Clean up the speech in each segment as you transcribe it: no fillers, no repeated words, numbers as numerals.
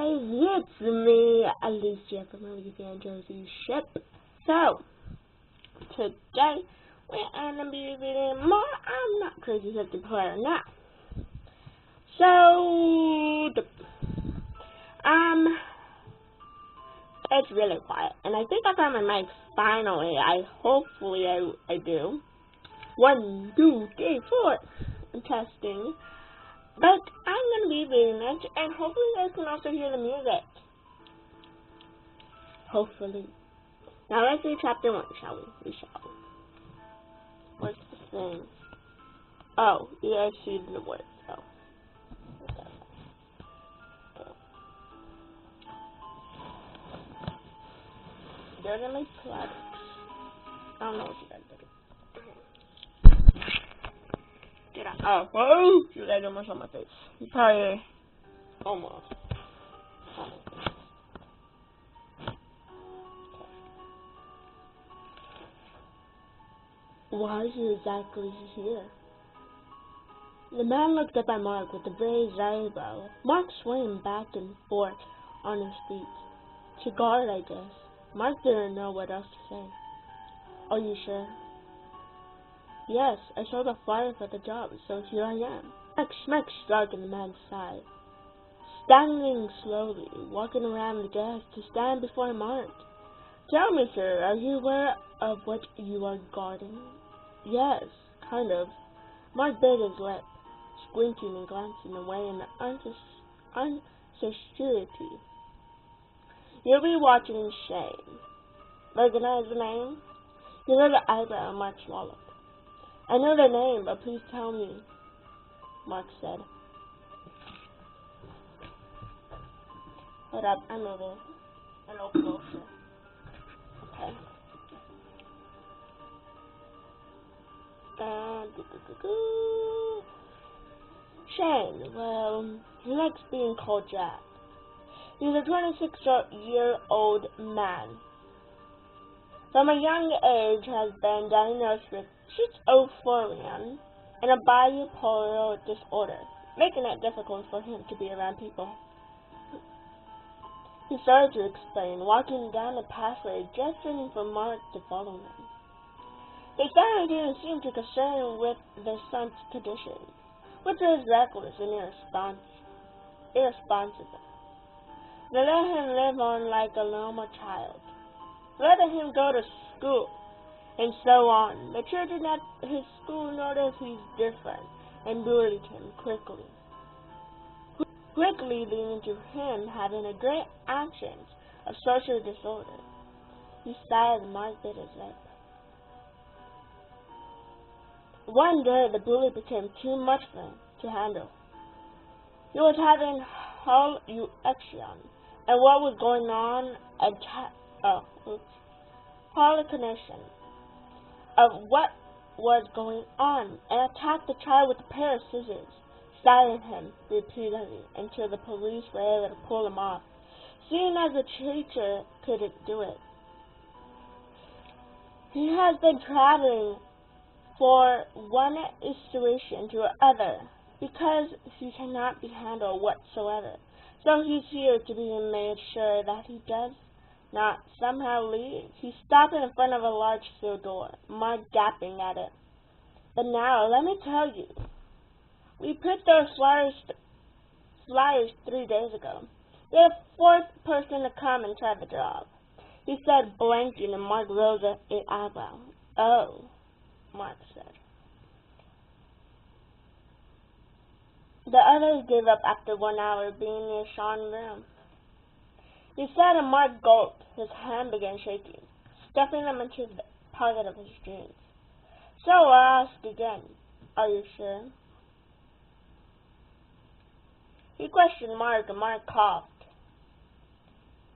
guys, it's me, Alicia from Fan Jersey Ship. So, today we're gonna be reading more I'm Not Crazy 50 Player now. So, it's really quiet, and I think I found my mic finally. Hopefully I do. 1, 2, 3, 4. I'm testing. But I'm going to be reading it, and hopefully you guys can also hear the music. Hopefully. Now let's read chapter 1, shall we? We shall. What's the thing? Oh, you guys see the words. Oh. Okay. They're going to be products. I don't know what you guys did. Oh, you guys almost on my face. You probably almost. Why is he exactly here? The man looked up at Mark with a raised eyebrow. Mark swayed back and forth on his feet. To guard, I guess. Mark didn't know what else to say. Are you sure? Yes, I saw the flyer for the job, so here I am. Mark shrugged on the man's side. Standing slowly, walking around the desk to stand before Mark. Tell me, sir, are you aware of what you are guarding? Yes, kind of. Mark bit his lip, squinting and glancing away in uncertainty. You'll be watching Shane. Recognize the name? You know the eyebrow Mark swallowed. I know the name, but please tell me, Mark said. Hold up, I'm moving. A little closer. Okay. Shane, well, he likes being called Jack. He's a 26-year-old man. From a young age has been diagnosed with schizophrenia and a bipolar disorder, making it difficult for him to be around people. He started to explain, walking down the pathway, gesturing for Mark to follow him. His family didn't seem too concerned with their son's condition, which was reckless and irresponsible. They let him live on like a normal child, letting him go to school, and so on. The children at his school noticed he's different and bullied him quickly leading to him having a great actions of social disorder. He sighed and Mark bit his lip. One day, the bully became too much for him to handle. He was having hallucinations, and what was going on hallucination of what was going on, and attacked the child with a pair of scissors, stabbing him repeatedly until the police were able to pull him off, seeing as the teacher couldn't do it. He has been traveling for one situation to another because he cannot be handled whatsoever. So he's here to be made sure that he does not somehow leave. He stopped in front of a large steel door, Mark gaping at it. But now, let me tell you, we put those flyers 3 days ago. You're the fourth person to come and try the job, he said, blinking, and Mark rose an eyebrow. Oh, Mark said. The others gave up after 1 hour being near Sean's room. He said, and Mark gulped. His hand began shaking, stuffing them into the pocket of his jeans. So I asked again, are you sure? He questioned Mark, and Mark coughed.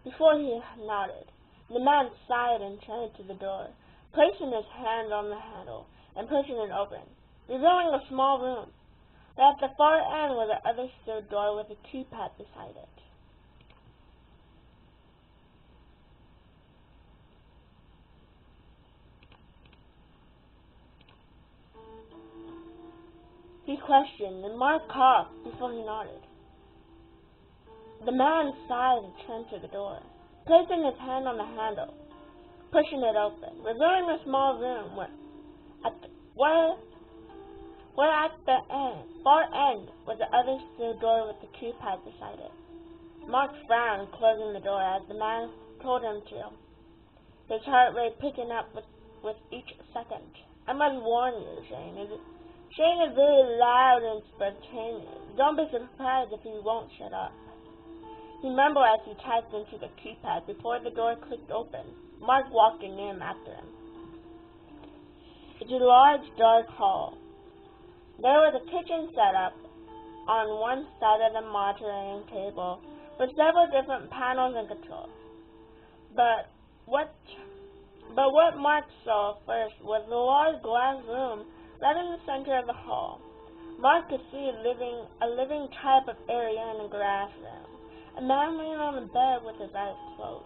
Before he nodded, the man sighed and turned to the door, placing his hand on the handle and pushing it open, revealing a small room. At the far end was the other steel door with a keypad beside it. He questioned, and Mark coughed before he nodded. The man sighed and turned to the door, placing his hand on the handle, pushing it open, revealing a small room where at the far end was the other steel door with the keypad beside it. Mark frowned, closing the door as the man told him to, his heart rate picking up with each second. I must warn you, Shane. Shane is very loud and spontaneous. Don't be surprised if he won't shut up. He mumbled as he typed into the keypad before the door clicked open, Mark walking in after him. It's a large, dark hall. There was a kitchen set up on one side of the monitoring table with several different panels and controls. But what Mark saw first was a large glass room right in the center of the hall. Mark could see a living type of area in a glass room. A man laying on the bed with his eyes closed.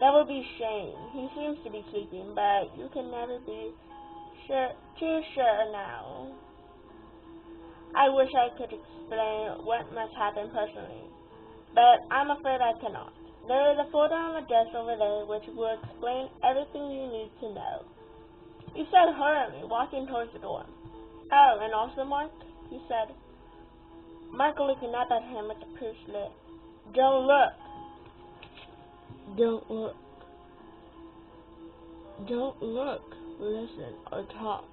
That would be Shane. He seems to be sleeping, but you can never be too sure now. I wish I could explain what must happen personally, but I'm afraid I cannot. There is a folder on the desk over there which will explain everything you need to know. He said hurriedly, walking towards the door. Oh, and also Mark, he said. Mark looking up at him with a pursed lip. Don't look. Don't look. Don't look, listen, or talk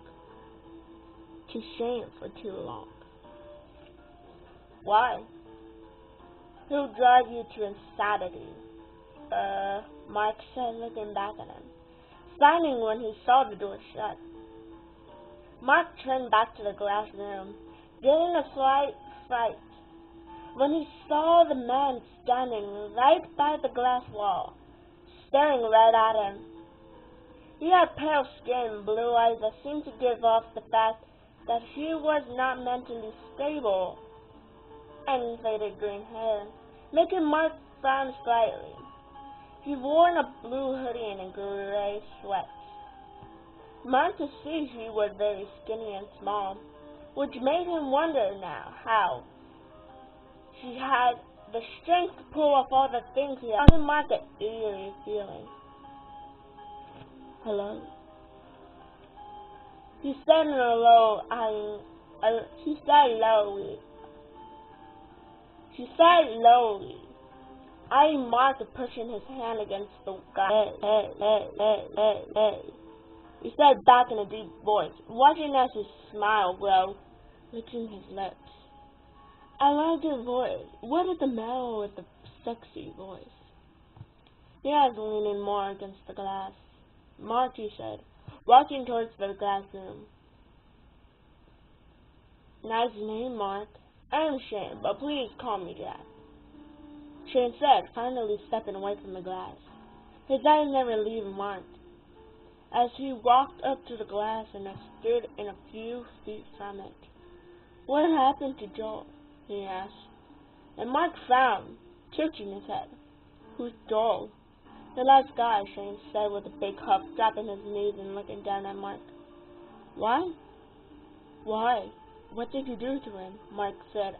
to Shane for too long. Why? He'll drive you to insanity. Mark said, looking back at him, signing when he saw the door shut. Mark turned back to the glass room, getting a slight fright when he saw the man standing right by the glass wall, staring right at him. He had pale skin, blue eyes that seemed to give off the fact that he was not mentally stable, and faded green hair, making Mark frown slightly. He wore a blue hoodie and a gray sweats. Mark could see he was very skinny and small, which made him wonder now how he had the strength to pull off all the things he had. Mark an eerie feeling. Hello? He said in a low, lowly, eyeing Mark pushing his hand against the guy. Hey. He said back in a deep voice, watching as his smile grew, licking his lips. I like your voice. What is the matter with the sexy voice? He was leaning more against the glass. Mark, he said, walking towards the glass room. Nice name, Mark. I am Shane, but please call me Jack. Shane said, finally stepping away from the glass. His eyes never leave Mark, as he walked up to the glass and stood in a few feet from it. What happened to Joel? He asked. And Mark frowned, tilting his head. Who's Joel? The last guy, Shane said with a big huff, dropping his knees and looking down at Mark. Why? Why? What did you do to him? Mark said.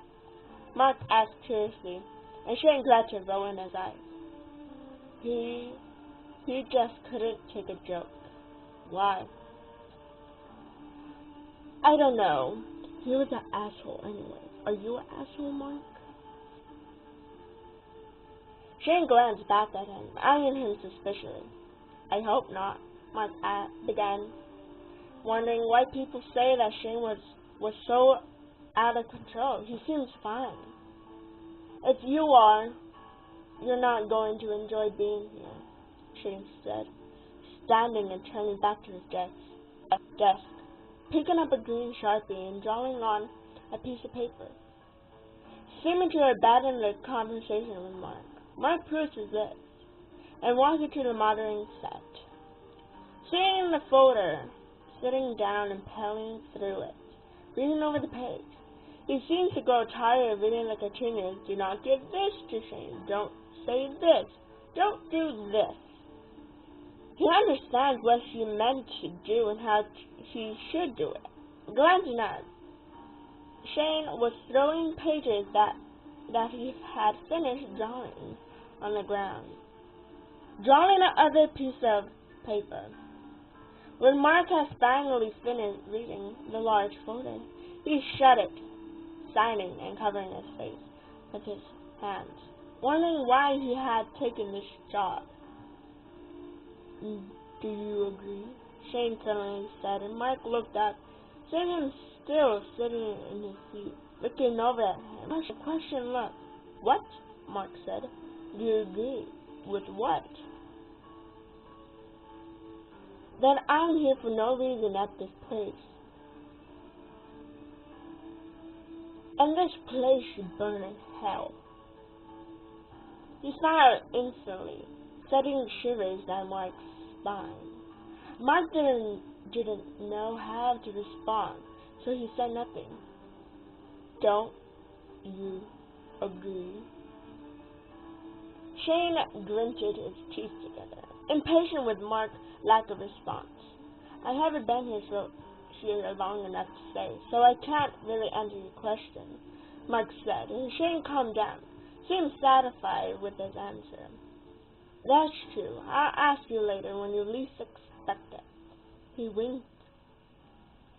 Mark asked curiously, and Shane grabbed a roll in his eyes. He just couldn't take a joke. Why? I don't know. He was an asshole anyway. Are you an asshole, Mark? Shane glanced back at him, eyeing him suspiciously. I hope not, Mark began, wondering why people say that Shane was so out of control. He seems fine. If you are, you're not going to enjoy being here, Shane said, standing and turning back to his desk, picking up a green Sharpie and drawing on a piece of paper, seeming to abandon the conversation with Mark. Mark pursed his lips and walked into the monitoring set. Sitting in the folder, sitting down and pelling through it, reading over the page. He seemed to grow tired of reading the continuous, do not give this to Shane, don't say this, don't do this. He understands what he meant to do and how he should do it. Glancing at Shane was throwing pages that that he had finished drawing on the ground, drawing another piece of paper. When Mark had finally finished reading the large folder, he shut it, signing and covering his face with his hands, wondering why he had taken this job. "Do you agree?" Shane suddenly said, and Mark looked up, seeing him still sitting in his seat, looking over at him. Mark's question look. "What?" Mark said. "Do you agree with what?" "That I'm here for no reason at this place. And this place should burn in hell." He smiled instantly, setting shivers down Mark's spine. Mark didn't know how to respond, so he said nothing. "Don't you agree?" Shane gritted his teeth together, impatient with Mark's lack of response. "I haven't been here long enough to say, so I can't really answer your question," Mark said, and Shane calmed down, seemed satisfied with his answer. "That's true. I'll ask you later when you least expect it." He winked,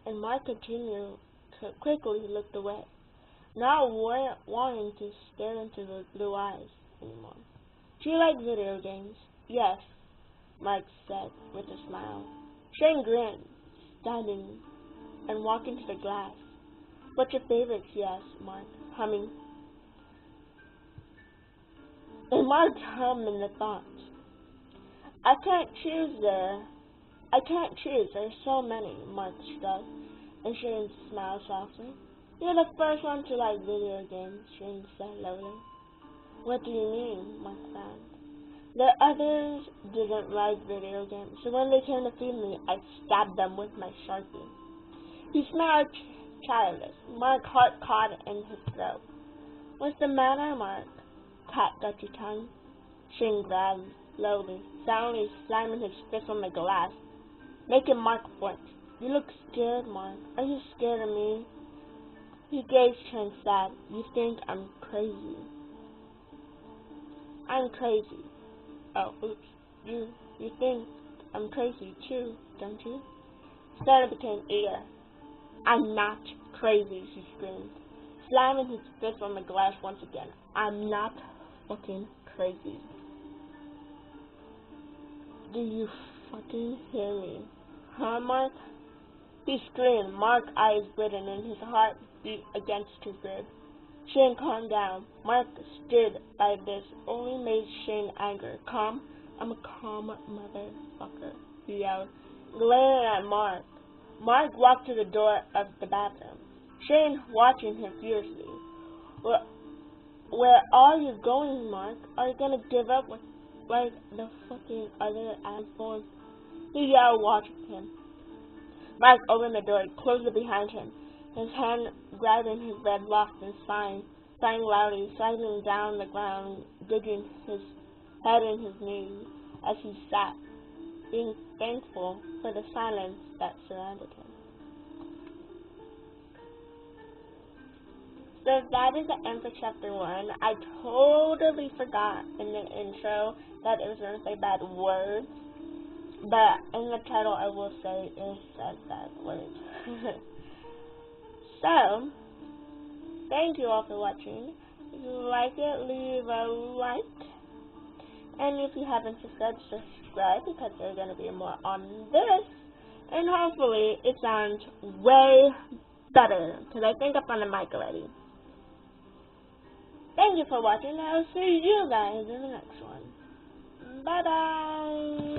and Mark quickly looked away, not wanting to stare into the blue eyes anymore. "Do you like video games?" "Yes," Mark said with a smile. Shane grinned, standing and walking to the glass. "What's your favorite?" he asked Mark, humming. And Mark hummed in the thought. I can't choose. There's so many," Mark shrugged, and Shane smiled softly. "You're the first one to like video games," Shane said lowly. "What do you mean?" Mark frowned. "The others didn't like video games, so when they came to feed me, I stabbed them with my Sharpie." He smiled childless. Mark's heart caught in his throat. "What's the matter, Mark? Cat got your tongue?" Shane growled slowly, soundly slamming his fist on the glass, making Mark flinch. "You look scared, Mark. Are you scared of me?" He gazed Shane sad. "You think I'm crazy?" "I'm crazy." "Oh, oops. You think I'm crazy too, don't you?" Sarah became eager. "I'm not crazy," she screamed, slamming his fist on the glass once again. "I'm not fucking crazy. Do you fucking hear me? Huh, Mark?" He screamed, Mark's eyes glittered and his heart beat against his rib. Shane calmed down. Mark stood by this only made Shane angry. "Calm? I'm a calm motherfucker," he yelled, glaring at Mark. Mark walked to the door of the bathroom, Shane watching him furiously. Where are you going, Mark? Are you gonna give up like the fucking other assholes?" He yelled, watching him. Mark opened the door, closed it behind him, his hand grabbing his red lock and sighing loudly, sliding down the ground, digging his head in his knees as he sat, being thankful for the silence that surrounded him. So that is the end for chapter 1. I totally forgot in the intro that it was going to say bad words, but in the title I will say it says bad words. So, thank you all for watching. If you like it, leave a like. And if you haven't subscribe because there's going to be more on this. And hopefully it sounds way better because I think I'm on the mic already. Thank you for watching. I'll see you guys in the next one. Bye-bye.